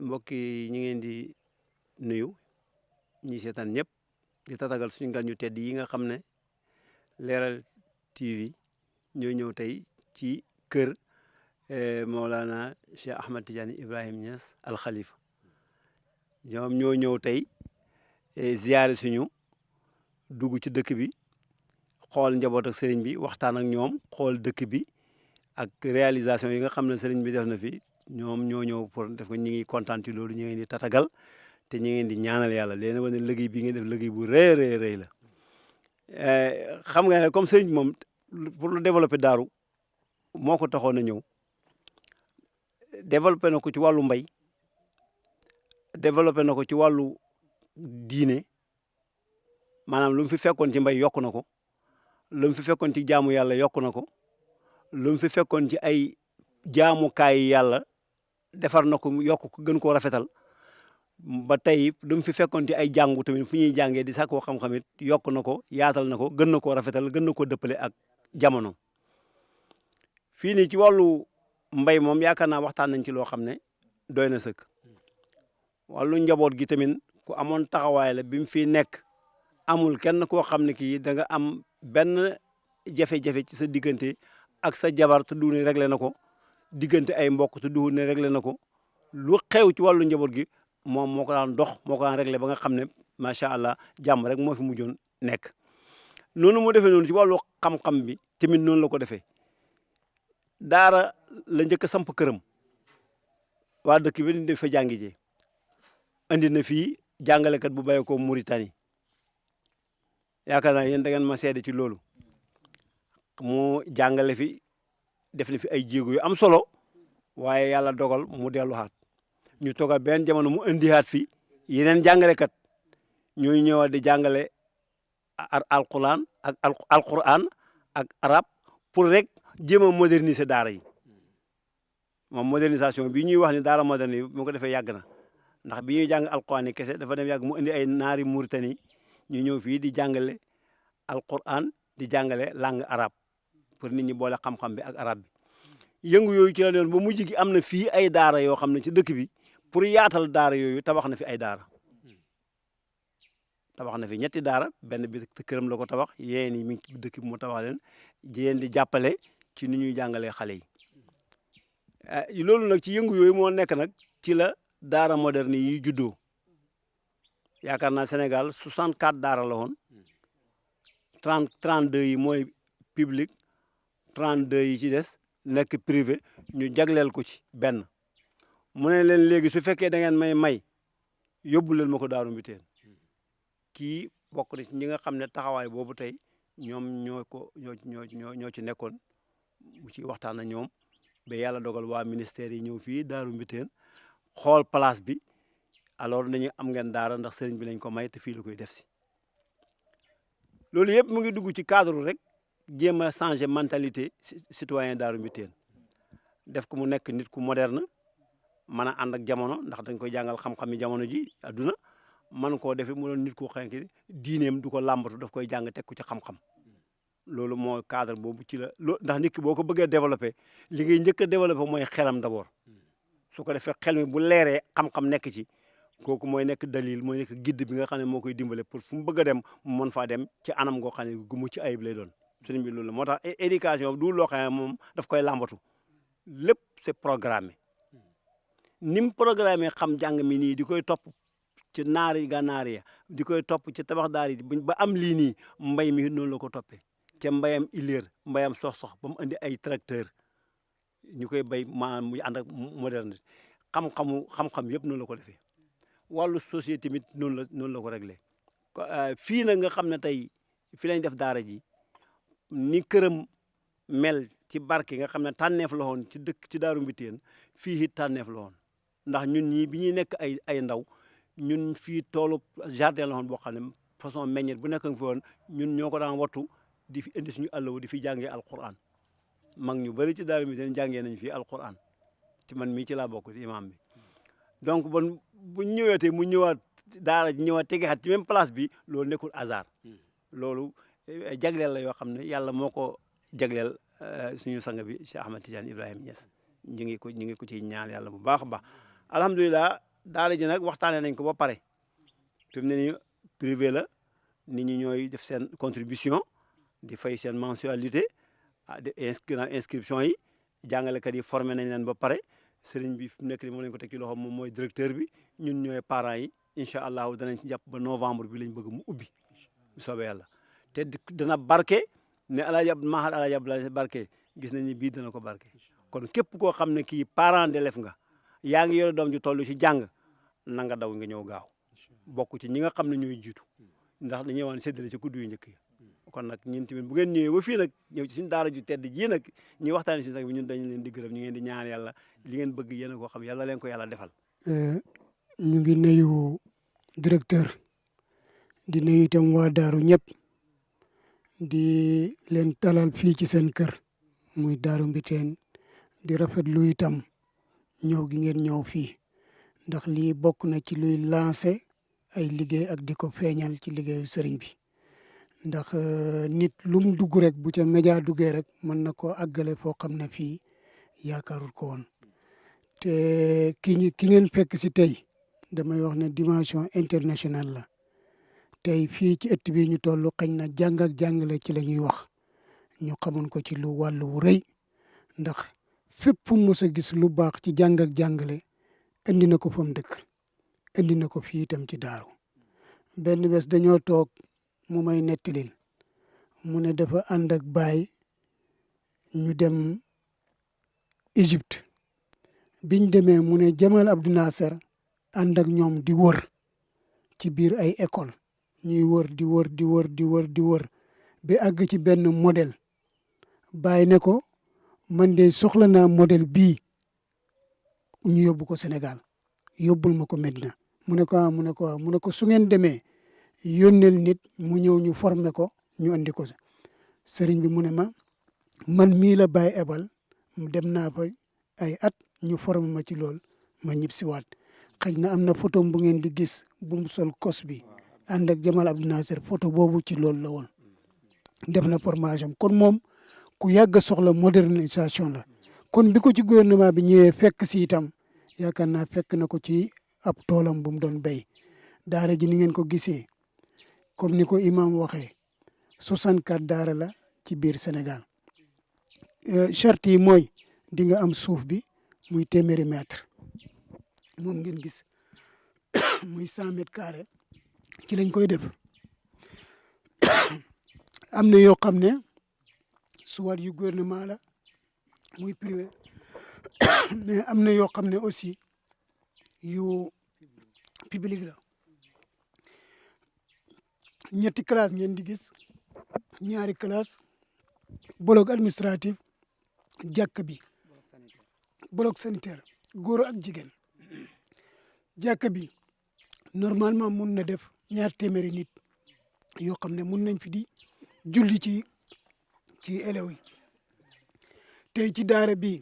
mbokk yi ñu ngi leen di nuyu ñi seetaan ñëpp di tatagal suñu gan ñu tedd yi nga xam ne Leral TV ñoo ñëw tey ci kër Mawlana Cheikh Ahmed Tidiane Ibrahima Niass Al Khalifa ñoom ñoo ñëw tey ziyaare suñu dugg ci dëkk bi xool njaboot ak sëriñ bi waxtaan ak ñoom xool dëkk bi ak réalisation yi nga xam ne sëriñ bi def na fi ñoom ñoo ñëw pour def ko ñu ngi kontaan ci loolu ñu ngi di tatagal te ñu ngi di ñaanal yàlla leen wane liggéey bi ngeen def liggéey bu rëy rëy rëy la xam nga ne comme sëriñ bi moom pour lu développer daaru moo ko taxoon a ñëw développé na ko ci wàllu mbay développé na ko ci wàllu diine maanaam lu mu fi fekkoon ci mbay yokk na ko lu mu fi fekkoon ci jaamu yàlla yokk na ko lu mu fi fekkoon ci ay jaamukaay yàlla defar na ko yokk ko gën koo rafetal ba tey lu mu fi fekkoon ci ay jàngu tamit fu ñuy jàngee di sàkkoo xam-xam it yokk na ko yaatal na ko gën na koo rafetal gën na koo dëppale ak jamono. fii nii ci wàllu mbay moom yaakaar naa waxtaan nañ ci loo xam ne doy na sëkk wàllu njaboot gi tamit ku amoon taxawaay la bi mu fii nekk amul kenn koo xam ne kii da nga am benn jafe-jafe ci sa diggante ak sa jabar te du ne réglé na ko diggante ay mbokk te du ne réglé na ko lu xew ci wàllu njaboot gi moom moo ko daan dox moo ko daan réglé ba nga xam ne macha allah jàmm rek moo fi mujjoon nekk. noonu mu defee noonu ci wàllu xam-xam bi tamit noonu la ko defee daara la njëkk a samp këram waa dëkk bi dañ fa jàngi jee andi na fii jàngalekat bu bàyyi ko Mauritanie yaakaar naa yéen da ngeen ma seede ci loolu mu jàngale fi def na fi ay jéego yu am solo waaye yàlla dogal mu delluwaat ñu toogal benn jamono mu indiwaat fi yeneen jàngalekat ñooy ñëwaat di jàngale alquran ak arab pour rek jéem a moderniser daara yi moom modernisation bi ñuy wax ni daara moderne yi mu ko defee yàgg na ndax bi ñuy jàng alquran yi kese dafa dem yàgg mu indi ay naari Mauritanie ñu ñëw fii di jàngale alquran di jàngale langue arabe pour nit ñi boole xam-xam bi ak arab bi yëngu yooyu ci la doon ba mujj gi am na fii ay daara yoo xam ne ci dëkk bi pour yaatal daara yooyu tabax na fi ay daara tabax na fi ñetti daara benn bi këram la ko tabax yéen yi mi ngi ci dëkk bi mu tabax leen yéen di jàppale ci ni ñuy jàngalee xale yi loolu nag ci yëngu yooyu moo nekk nag ci la daara moderne yi juddoo yaakaar naa Sénégal 64 daara la woon 32 yi mooy public 32 yi ci des nekk privé ñu jagleel ko ci benn mu ne leen léegi su fekkee da ngeen may yóbbu leen ma ko Daaru Mbiteen kii bokk na ci ñi nga xam ne taxawaay boobu tey ñoom ñoo ci nekkoon mu ci waxtaan ak ñoom ba yàlla dogal waa ministère yi ñëw fii Daaru Mbiteen xool place bi alors nañu am ngeen daara ndax sëriñ bi lañ ko may te fii la koy def si loolu yëpp mu ngi dugg ci cadre rek jéem a changer mentalité citoyen Daaru Mbiteen def ko mu nekk nit ku moderne mën a ànd ak jamono ndax dañ koy jàngal xam-xam yi jamono ji adduna man koo defee mu doon nit koo xam ne diineem du ko làmbatu daf koy jàng teg ko ci xam-xam loolu moo cadre boobu ci la ndax nit ki boo ko bëggee développé li ngay njëkk a développé mooy xelam d'abord su ko defee xel mi bu leeree xam-xam nekk ci kooku mooy nekk dalil mooy nekk guide bi nga xam ne moo koy dimbale pour fu mu bëgg a dem mu mën faa dem ci anam goo xam ne gu mucc ayib lay doon sëriñ bi loolu la moo tax éducation du loo xam ne moom daf koy làmbatu lépp c'est programmé ni mu programmé xam jàng mi nii di koy topp ci naari gànnaar ya di koy topp ci tabax daar yi ba am lii nii mbay mi noonu la ko toppee ca mbayam ileer mbayam sox-sox ba mu andi ay tracteur ñu koy bay maanaam muy ànd ak modernité xam-xam yëpp noonu la ko defee wàllu société tamit noonu la ko réglé fii nag nga xam ne tey fi lañ def daara ji ni këram mel ci barke nga xam ne tànneef la woon ci dëkk ci Daaru Mbiteen fii it tànneef la woon ndax ñun ñii bi ñuy nekk ay ndaw ñun fii toolu jardin la woon boo xam ne façon meññet bu nekk nga fi woon ñun ñoo ko daan wattu di fi indi suñu àllawu di fi jàngee alquran mag ñu bëri ci Daaru Mbiteen jàngee nañ fii alquran ci man mii ci laa bokk ci imam bi donc bon bu ñëweetee mu ñëwaat daara ñëwaat tegeexat ci même place bi loolu nekkul hasard loolu jagleel la yoo xam ne yàlla moo ko jagleel suñu sang bi Cheikh Ahmad Tidiane Ibrahima Niass ñu ngi ko ci ñaan yàlla bu baax a baax alhamdulilah daara ji nag waxtaanee nañ ko ba pare fi mu ne nii privé la nit ñi ñooy def seen contribution di fay seen mensualité di inscription yi jàngalekat yi formé nañ leen ba pare sëriñ bi fi mu nekk nii moom lañ ko teg ci loxo moom mooy directeur bi ñun ñooy parents yi incha allahu danañ ci jàpp ba novembre bi lañ bëgg mu ubbi bu soobee yàlla te dana barke ne mahal alaaji Abdoulaye barke gis nañ ni bii dana ko barke kon képp koo xam ne kii parent d'élève nga yaa ngi yore doom ju toll ci jàng na nga daw nga ñëw gaaw bokk ci ñi nga xam ne ñooy jiitu ndax dañuy wax ne séddale ci kuddu yu njëkk yi kon nag ñun tamit bu ngeen ñëwee ba fii nag ñëw ci suñu daara ju tedd jii nag ñuy waxtaanee si sax bi ñun dañu leen di gërëm ñu ngeen di ñaan yàlla li ngeen bëgg yéen a koo xam yàlla leen ko yàlla defal. ñu ngi nuyu directeur di nuyu itam waa daaru ñëpp di leen talal fii ci seen kër muy Daaru Mbiteen di rafetlu itam ñëw gi ngeen ñëw fii ndax lii bokk na ci luy lancé ay liggéey ak di ko feeñal ci liggéeyu sëriñ bi ndax nit lu mu dugg rek bu ca média duggee rek mën na koo àggale foo xam ne fii yaakaarul ko woon te ki ngeen fekk si tey damay wax ne dimension internationale la tey fii ci ëtt bi ñu toll xañ na jàng ak jàngale ci la ñuy wax ñu xamoon ko ci lu wàllu wu rëy ndax fépp fu mos a gis lu baax ci jàng ak jàngale indi na ko fa mu dëkk indi na ko fii itam ci daaru benn bés dañoo toog mu may nettalil mu ne dafa ànd ak baay ñu dem Égypte biñ demee mu ne Jamal Abdou Nasser ànd ak ñoom di wër ci biir ay école ñuy wër di wër di wër di wër di wër ba àgg ci benn modèle baay ne ko man de soxla naa modèle bii ñu yóbbu ko Sénégal yóbbul ma ko Medina mu ne ko mu ne ko mu ne ko su ngeen demee yónneel nit mu ñëw ñu former ko ñu andi ko sëriñ bi mu ne ma man mii la bàyyi ebal dem naa fa ay at ñu former ma ci lool ma ñib si waat xëy na am na photo bu ngeen di gis bu mu sol kos bi ànd ak Jamal Abdou Nasser photo boobu ci loolu la woon def na formation kon moom ku yàgg soxla modernisation la kon bi ko ci gouvernement bi ñëwee fekk si itam yaakaar naa fekk na ko ci ab toolam bu mu doon béy daara ji ni ngeen ko gisee comme ni ko imam waxee 64 daara la ci biir Sénégal charte yi mooy di nga am suuf bi muy téeméeri mètre moom ngeen gis muy 100 mètres carrés ci lañ koy def am na yoo xam ne soit yu gouvernement la muy privé mais am na yoo xam ne aussi yu public la ñetti classe ngeen di gis ñaari classe bloc administratif jàkk bi bloc sanitaire góor ak jigéen jàkk bi normalement mun na def 2 téeméeri nit yoo xam ne mun nañ fi di julli ci élèves yi tey ci daara bi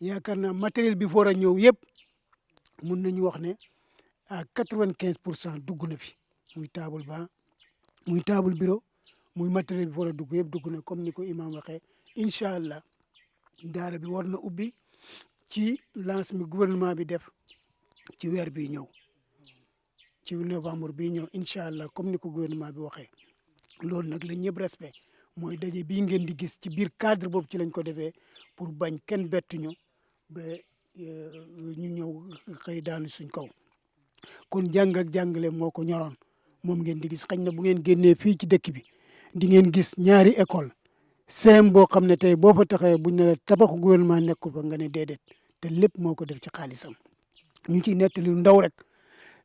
yaakaar naa matériel bi foor a ñëw yëpp mun nañu wax ne à 95% dugg na fi muy table banc muy table bureau muy matériel bi foor a dugg yëpp dugg na comme ni ko imam waxee incha allah daara bi war na ubbi ci lance mi gouvernement bi def ci weer bii ñëw ci novembre bii ñëw incha allah comme ni ko gouvernement bi waxee loolu nag la ñëpp respect mooy daje bii ngeen di gis ci biir cadre boobu ci lañ ko defee pour bañ kenn bettuñu ba ñu ñëw xëy daanu suñ kaw kon jàng ak jàngale moo ko ñoroon moom ngeen di gis xañ na bu ngeen génnee fii ci dëkk bi di ngeen gis ñaari école CEM boo xam ne tey boo fa taxawee buñ ne la tabaxu gouvernement nekkul fa nga ne déedéet te lépp moo ko def ci xaalisam ñu ciy nettali lu ndaw rek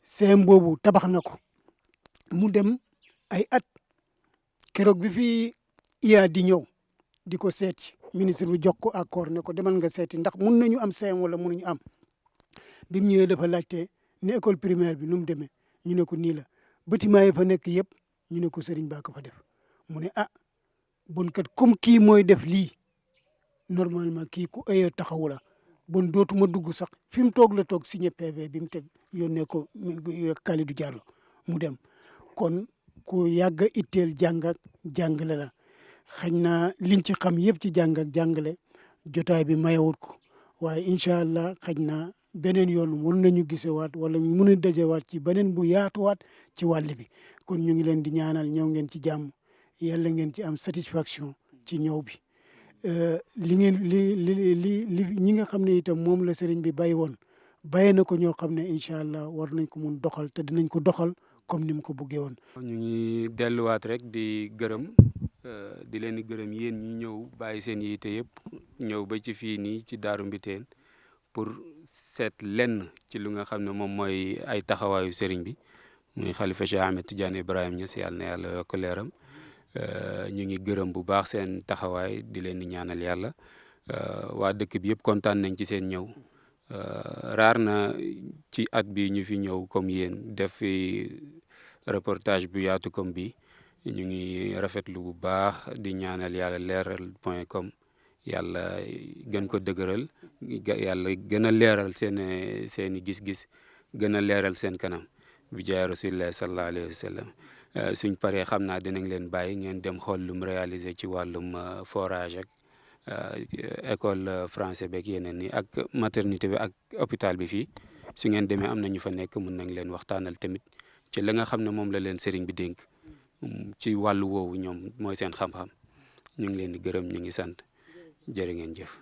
CEM boobu tabax na ko mu dem ay at keroog bi fi IA di ñëw di ko seeti ministre bi jox ko accord ne ko demal nga seeti ndax mun nañu am CEM wala munuñu am bi mu ñëwee dafa laajte ne école primaire bi nu mu demee ñu ne ko nii la bâtiment yi fa nekk yëpp ñu ne ko Serigne Ba ko fa def mu ne ah bon kat comme kii mooy def lii normalement kii ku ëyee taxawu la bon dootuma dugg sax fi mu toog la toog signé PV bi mu teg yónnee ko Kalidou Diallo mu dem kon ku yàgg a itteel jàng ak jàngale la xañ na liñ ci xam yëpp ci jàng ak jàngale jotaay bi mayewut ko waaye incha allah xañ na beneen yoon mën nañu gisewaat wala mën a dajewaat ci beneen bu yaatuwaat ci wàll bi kon ñu ngi leen di ñaanal ñëw ngeen ci jàmm yàlla ngeen ci am satisfaction ci ñëw bi li ngeen li ñi nga xam ne itam moom la sëriñ bi bàyyi woon bàyyi na ko ñoo xam ne incha allah war nañ ko mun doxal te dinañ ko doxal comme ni mu ko bëggee woon. ñu ngi delluwaat rek di gërëm di leen di gërëm yéen ñi ñëw bàyyi seen yiite yëpp ñëw ba ci fii nii ci Daaru Mbiteen pour seet lenn ci lu nga xam ne moom mooy ay taxawaayu sëriñ bi muy xalifa Cheikh Ahmed Tidiane Ibrahima Niass yàlla na yàlla yokk leeram ñu ngi gërëm bu baax seen taxawaay di leen di ñaanal yàlla waa dëkk bi yëpp kontaan nañ ci seen ñëw raar na ci at bi ñu fi ñëw comme yéen def fi reportage bu yaatu comme bi ñu ngi rafetlu bu baax di ñaanal yàlla leeral.com yàlla gën ko dëgëral yàlla gën a leeral seeni gis-gis gën a leeral seen kanam bi jaay rasulillah sallallahu alayhi wa sallam suñ paree xam naa dinañ leen bàyyi ngeen dem xool lum réaliser ci wàllum forage ak école français beeg yeneen ni ak maternité bi ak hôpital bi fii su ngeen demee am na ñu fa nekk mun nañ leen waxtaanal tamit ci la nga xam ne moom la leen sëriñ bi dénk ci wàllu woowu ñoom mooy seen xam-xam ñu ngi leen di gërëm ñu ngi sant jërë ngeen jëf.